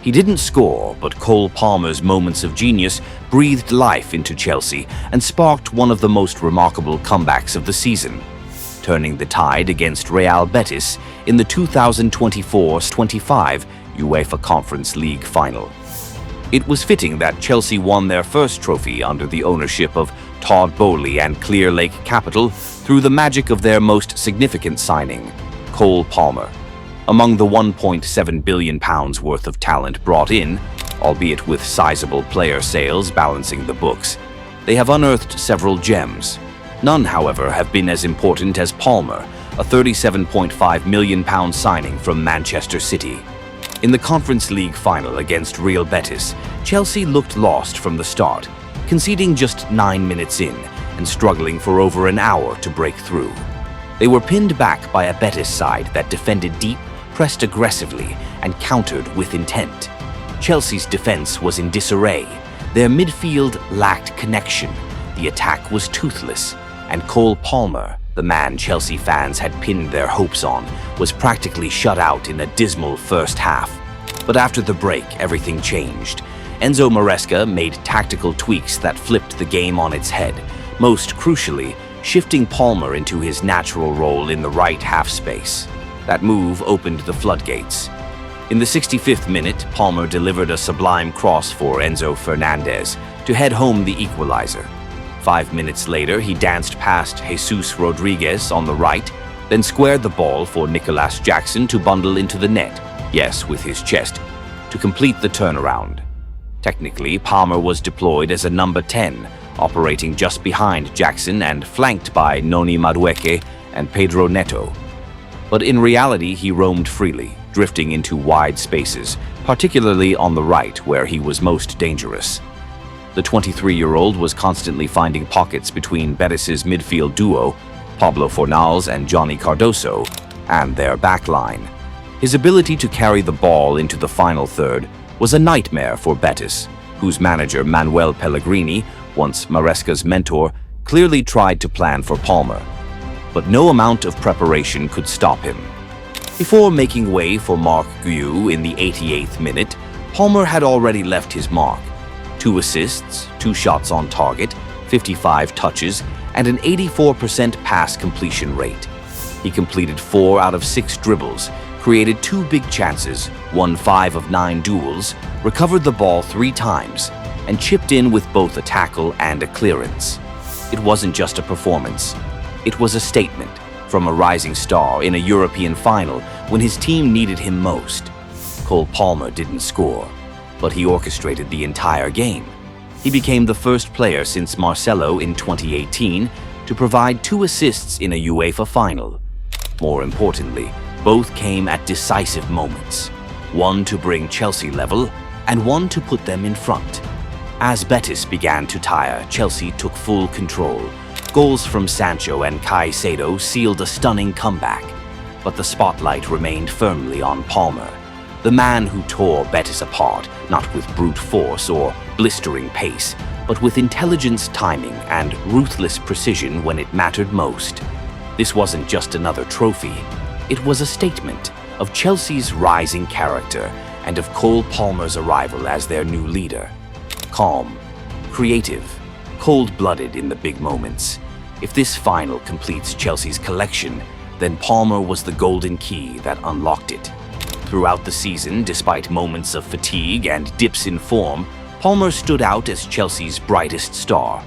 He didn't score, but Cole Palmer's moments of genius breathed life into Chelsea and sparked one of the most remarkable comebacks of the season, turning the tide against Real Betis in the 2024-25 UEFA Conference League final. It was fitting that Chelsea won their first trophy under the ownership of Todd Boehly and Clear Lake Capital through the magic of their most significant signing, Cole Palmer. Among the £1.7 billion worth of talent brought in, albeit with sizable player sales balancing the books, they have unearthed several gems. None, however, have been as important as Palmer, a £37.5 million signing from Manchester City. In the Conference League final against Real Betis, Chelsea looked lost from the start, conceding just 9 minutes in and struggling for over an hour to break through. They were pinned back by a Betis side that defended deep, pressed aggressively, and countered with intent. Chelsea's defense was in disarray. Their midfield lacked connection. The attack was toothless, and Cole Palmer, the man Chelsea fans had pinned their hopes on, was practically shut out in a dismal first half. But after the break, everything changed. Enzo Maresca made tactical tweaks that flipped the game on its head, most crucially, shifting Palmer into his natural role in the right half space. That move opened the floodgates. In the 65th minute, Palmer delivered a sublime cross for Enzo Fernandez to head home the equalizer. 5 minutes later, he danced past Jesus Rodriguez on the right, then squared the ball for Nicolas Jackson to bundle into the net, yes, with his chest, to complete the turnaround. Technically, Palmer was deployed as a number 10, operating just behind Jackson and flanked by Noni Madueke and Pedro Neto. But in reality, he roamed freely, drifting into wide spaces, particularly on the right where he was most dangerous. The 23-year-old was constantly finding pockets between Betis's midfield duo, Pablo Fornals and Johnny Cardoso, and their backline. His ability to carry the ball into the final third was a nightmare for Betis, whose manager Manuel Pellegrini, once Maresca's mentor, clearly tried to plan for Palmer. But no amount of preparation could stop him. Before making way for Marc Guiu in the 88th minute, Palmer had already left his mark. 2 assists, 2 shots on target, 55 touches, and an 84% pass completion rate. He completed 4 out of 6 dribbles, created 2 big chances, won 5 of 9 duels, recovered the ball 3 times, and chipped in with both a tackle and a clearance. It wasn't just a performance. It was a statement from a rising star in a European final when his team needed him most. Cole Palmer didn't score, but he orchestrated the entire game. He became the first player since Marcelo in 2018 to provide 2 assists in a UEFA final. More importantly, both came at decisive moments, one to bring Chelsea level and one to put them in front. As Betis began to tire, Chelsea took full control. Goals from Sancho and Caicedo sealed a stunning comeback, but the spotlight remained firmly on Palmer, the man who tore Betis apart, not with brute force or blistering pace, but with intelligence, timing, and ruthless precision when it mattered most. This wasn't just another trophy. It was a statement of Chelsea's rising character and of Cole Palmer's arrival as their new leader. Calm, creative, cold-blooded in the big moments. If this final completes Chelsea's collection, then Palmer was the golden key that unlocked it. Throughout the season, despite moments of fatigue and dips in form, Palmer stood out as Chelsea's brightest star.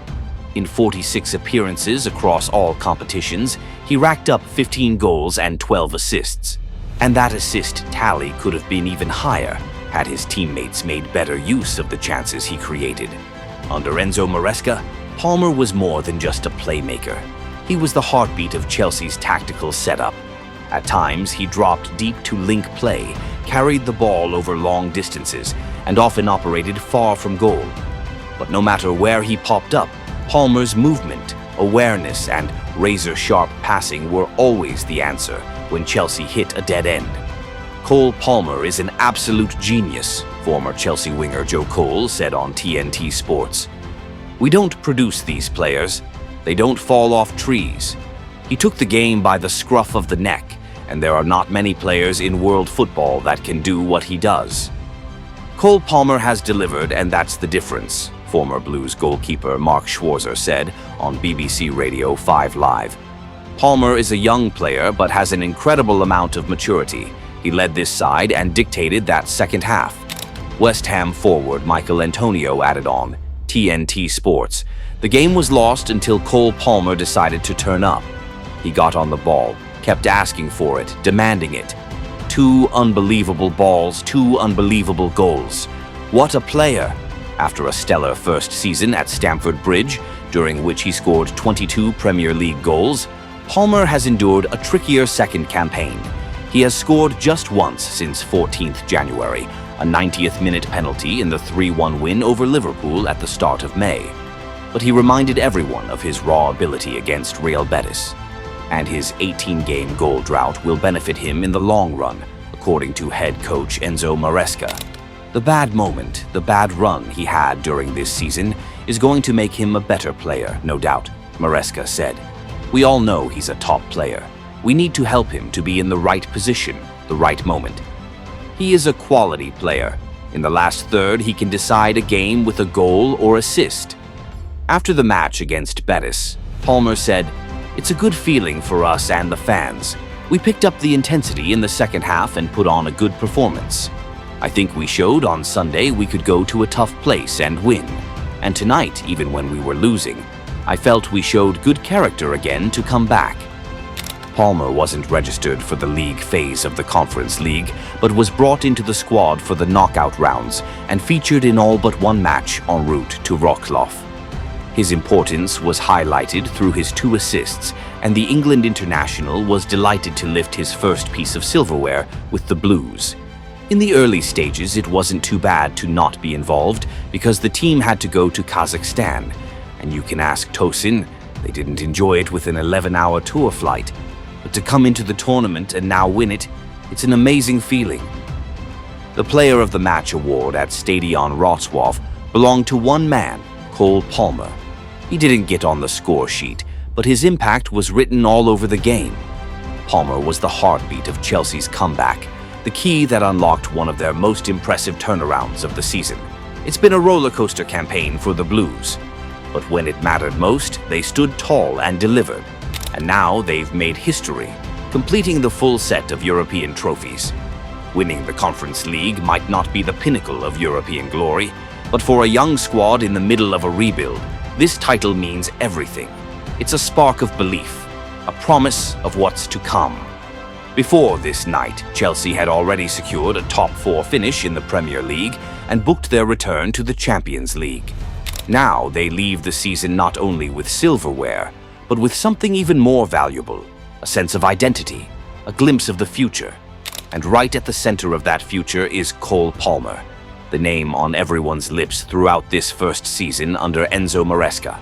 In 46 appearances across all competitions, he racked up 15 goals and 12 assists. And that assist tally could have been even higher had his teammates made better use of the chances he created. Under Enzo Maresca, Palmer was more than just a playmaker. He was the heartbeat of Chelsea's tactical setup. At times, he dropped deep to link play, carried the ball over long distances, and often operated far from goal. But no matter where he popped up, Palmer's movement, awareness, and razor-sharp passing were always the answer when Chelsea hit a dead end. Cole Palmer is an absolute genius, former Chelsea winger Joe Cole said on TNT Sports. We don't produce these players. They don't fall off trees. He took the game by the scruff of the neck, and there are not many players in world football that can do what he does. Cole Palmer has delivered, and that's the difference, former Blues goalkeeper Mark Schwarzer said on BBC Radio 5 Live. Palmer is a young player but has an incredible amount of maturity. He led this side and dictated that second half. West Ham forward Michael Antonio added on TNT Sports. The game was lost until Cole Palmer decided to turn up. He got on the ball, kept asking for it, demanding it. 2 unbelievable balls, 2 unbelievable goals. What a player! After a stellar first season at Stamford Bridge, during which he scored 22 Premier League goals, Palmer has endured a trickier second campaign. He has scored just once since 14th January, a 90th-minute penalty in the 3-1 win over Liverpool at the start of May. But he reminded everyone of his raw ability against Real Betis. And his 18-game goal drought will benefit him in the long run, according to head coach Enzo Maresca. The bad moment, the bad run he had during this season is going to make him a better player, no doubt, Maresca said. We all know he's a top player. We need to help him to be in the right position, the right moment. He is a quality player. In the last third, he can decide a game with a goal or assist. After the match against Betis, Palmer said, "It's a good feeling for us and the fans. We picked up the intensity in the second half and put on a good performance. I think we showed on Sunday we could go to a tough place and win. And tonight, even when we were losing, I felt we showed good character again to come back." Palmer wasn't registered for the league phase of the Conference League, but was brought into the squad for the knockout rounds and featured in all but one match en route to Wrocław. His importance was highlighted through his 2 assists, and the England international was delighted to lift his first piece of silverware with the Blues. In the early stages, it wasn't too bad to not be involved because the team had to go to Kazakhstan. And you can ask Tosin, they didn't enjoy it with an 11-hour tour flight. But to come into the tournament and now win it, it's an amazing feeling. The Player of the Match award at Stadion Wrocław belonged to one man, Cole Palmer. He didn't get on the score sheet, but his impact was written all over the game. Palmer was the heartbeat of Chelsea's comeback, the key that unlocked one of their most impressive turnarounds of the season. It's been a roller coaster campaign for the Blues. But when it mattered most, they stood tall and delivered. And now they've made history, completing the full set of European trophies. Winning the Conference League might not be the pinnacle of European glory, but for a young squad in the middle of a rebuild, this title means everything. It's a spark of belief, a promise of what's to come. Before this night, Chelsea had already secured a top 4 finish in the Premier League and booked their return to the Champions League. Now they leave the season not only with silverware, but with something even more valuable, a sense of identity, a glimpse of the future. And right at the center of that future is Cole Palmer, the name on everyone's lips throughout this first season under Enzo Maresca.